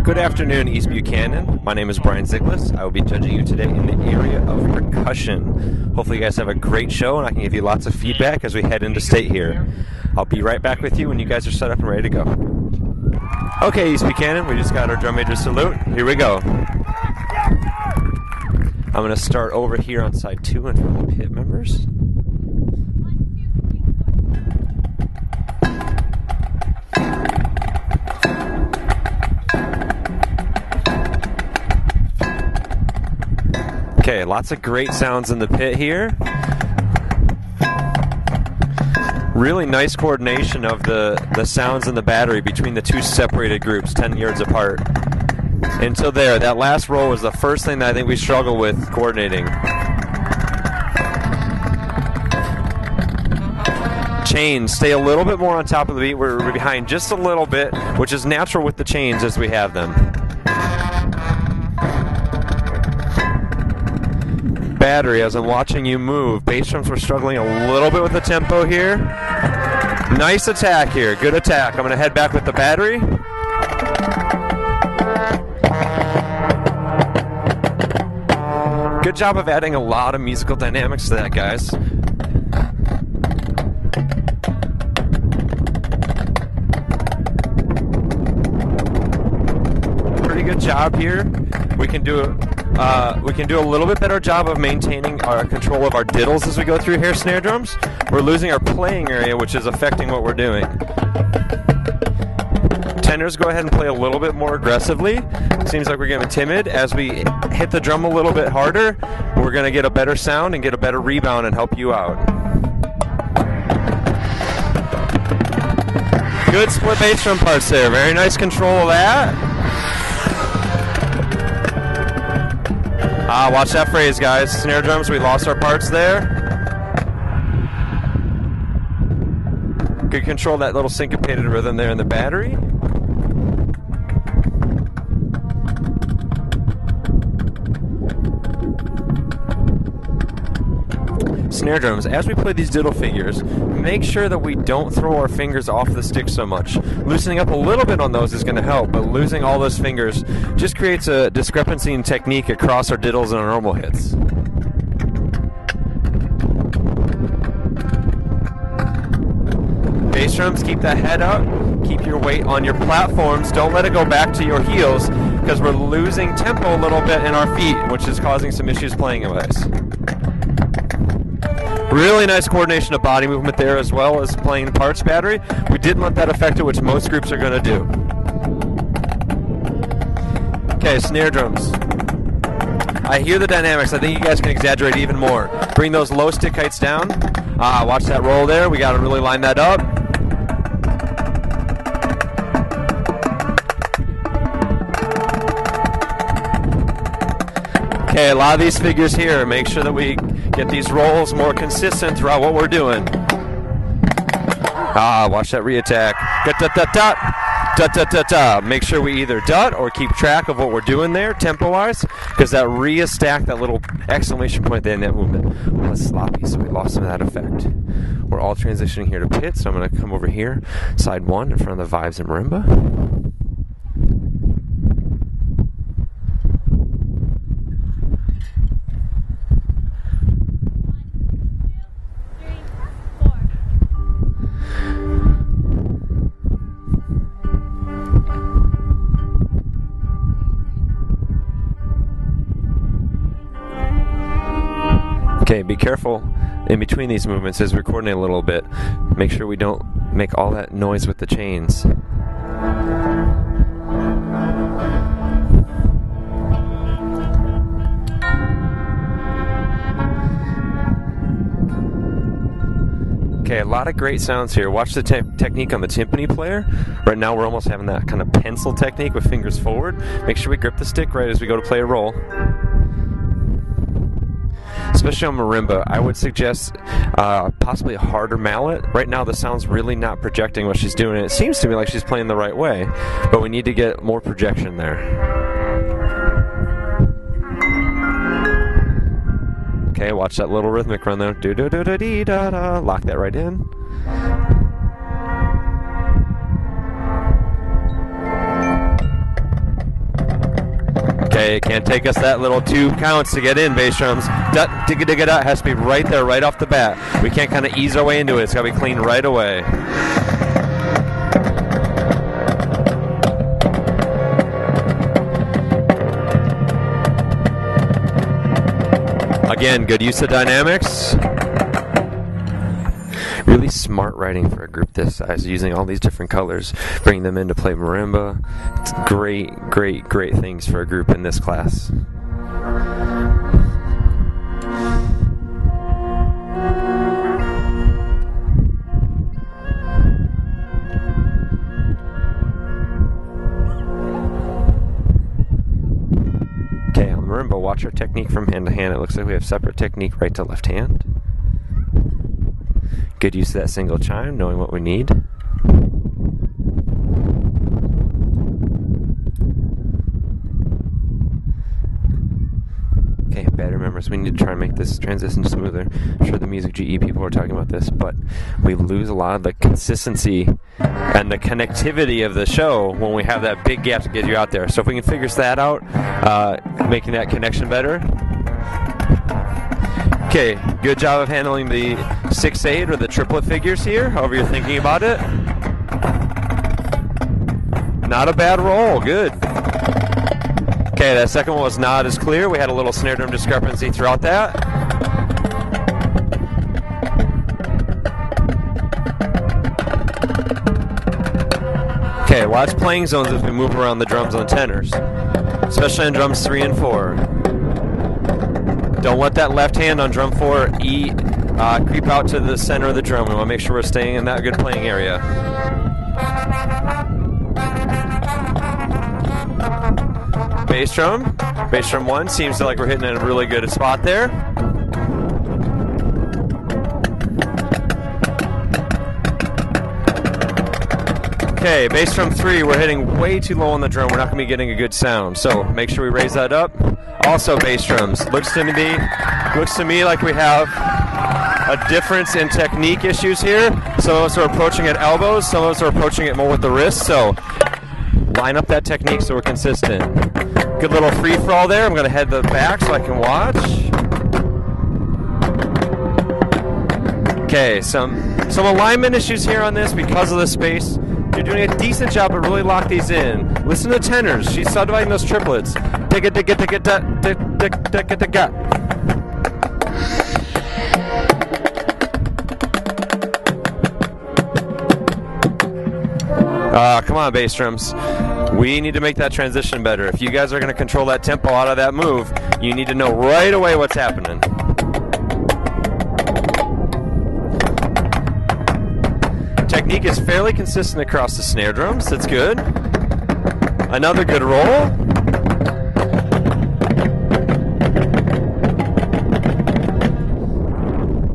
Good afternoon, East Buchanan. My name is Brian Ziglis. I will be judging you today in the area of percussion. Hopefully you guys have a great show and I can give you lots of feedback as we head into state here. I'll be right back with you when you guys are set up and ready to go. Okay, East Buchanan, we just got our drum major salute. Here we go. I'm going to start over here on side 2 in front of the pit members. Okay, lots of great sounds in the pit here. Really nice coordination of the sounds in the battery between the two separated groups, 10 yards apart. Until there, that last roll was the first thing that I think we struggle with coordinating. Chains, stay a little bit more on top of the beat. We're behind just a little bit, which is natural with the chains as we have them. Battery, as I'm watching you move, bass drums were struggling a little bit with the tempo here. Nice attack here, good attack. I'm going to head back with the battery. Good job of adding a lot of musical dynamics to that, guys. Pretty good job here. We can do a little bit better job of maintaining our control of our diddles as we go through here, snare drums. We're losing our playing area, which is affecting what we're doing. Tenors, go ahead and play a little bit more aggressively. Seems like we're getting timid. As we hit the drum a little bit harder, we're going to get a better sound and get a better rebound and help you out. Good split bass drum parts there. Very nice control of that. Watch that phrase, guys. Snare drums, we lost our parts there. Good control of that little syncopated rhythm there in the battery. Snare drums, as we play these diddle figures, make sure that we don't throw our fingers off the stick so much. Loosening up a little bit on those is going to help, but losing all those fingers just creates a discrepancy in technique across our diddles and our normal hits. Bass drums, keep that head up, keep your weight on your platforms, don't let it go back to your heels, because we're losing tempo a little bit in our feet, which is causing some issues playing wise. Really nice coordination of body movement there as well as playing the parts battery. We didn't let that affect it, which most groups are going to do. Okay, snare drums. I hear the dynamics. I think you guys can exaggerate even more. Bring those low stick heights down. Watch that roll there. We got to really line that up. Okay, a lot of these figures here, make sure that we get these rolls more consistent throughout what we're doing. Watch that re-attack. Dut-dut-dut-dut. Dut-dut-dut-dut. Make sure we either dut or keep track of what we're doing there, tempo-wise, because that re-stack, that little exclamation point there in that movement was sloppy, so we lost some of that effect. We're all transitioning here to pit, so I'm going to come over here, side 1, in front of the vibes and marimba. Okay, be careful in between these movements as we're coordinating a little bit. Make sure we don't make all that noise with the chains. Okay, a lot of great sounds here. Watch the technique on the timpani player. Right now we're almost having that kind of pencil technique with fingers forward. Make sure we grip the stick right as we go to play a roll. Especially on marimba, I would suggest possibly a harder mallet. Right now the sound's really not projecting what she's doing. It seems to me like she's playing the right way, but we need to get more projection there. Okay, watch that little rhythmic run there. Do-do-do-do-dee-da-da. Lock that right in. Hey, it can't take us that little 2 counts to get in, bass drums. Dut, digga, digga, dut has to be right there, right off the bat. We can't kind of ease our way into it. It's got to be clean right away. Again, good use of dynamics. Really smart writing for a group this size, using all these different colors, bringing them in to play marimba. It's great, great, great things for a group in this class. Okay, on the marimba, watch our technique from hand to hand. It looks like we have separate technique right to left hand. Good use of that single chime, knowing what we need. Okay, bad remembers. We need to try and make this transition smoother. I'm sure the music GE people are talking about this, but we lose a lot of the consistency and the connectivity of the show when we have that big gap to get you out there. So if we can figure that out, making that connection better. Okay, good job of handling the 6/8 or the triplet figures here, however you're thinking about it. Not a bad roll, good. Okay, that second one was not as clear. We had a little snare drum discrepancy throughout that. Okay, watch playing zones as we move around the drums on tenors, especially on drums 3 and 4. Don't let that left hand on drum 4 creep out to the center of the drum. We want to make sure we're staying in that good playing area. Bass drum 1 seems like we're hitting in a really good spot there. Okay, bass drum 3, we're hitting way too low on the drum. We're not going to be getting a good sound, so make sure we raise that up. Also, bass drums. Looks to me like we have a difference in technique issues here. Some of us are approaching at elbows, some of us are approaching it more with the wrists, so line up that technique so we're consistent. Good little free-for-all there. I'm going to head the back so I can watch. Okay, some alignment issues here on this because of the space. You're doing a decent job, but really lock these in. Listen to the tenors. She's subdividing those triplets. Digga, digga, digga, digga, digga, digga. Come on, bass drums. We need to make that transition better. If you guys are going to control that tempo out of that move, you need to know right away what's happening. Technique is fairly consistent across the snare drums. That's good. Another good roll.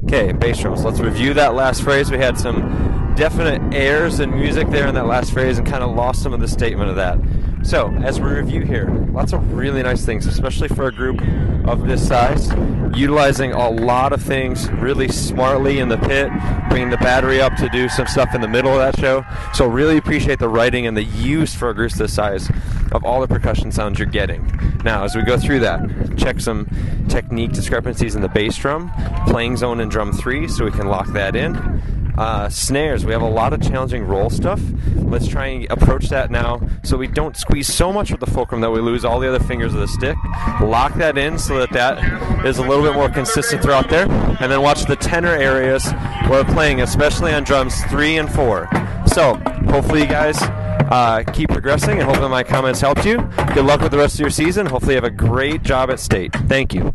Okay, bass drums. Let's review that last phrase. We had some definite airs and music there in that last phrase and kind of lost some of the statement of that. So, as we review here, lots of really nice things, especially for a group of this size. Utilizing a lot of things really smartly in the pit, bringing the battery up to do some stuff in the middle of that show. So really appreciate the writing and the use for a group this size of all the percussion sounds you're getting. Now, as we go through that, check some technique discrepancies in the bass drum, playing zone in drum 3 so we can lock that in. Snares, we have a lot of challenging roll stuff. Let's try and approach that now so we don't squeeze so much with the fulcrum that we lose all the other fingers of the stick. Lock that in so that is a little bit more consistent throughout there. And then watch the tenor areas where we're playing, especially on drums 3 and 4. So, hopefully you guys keep progressing and hopefully my comments helped you. Good luck with the rest of your season. Hopefully you have a great job at state. Thank you.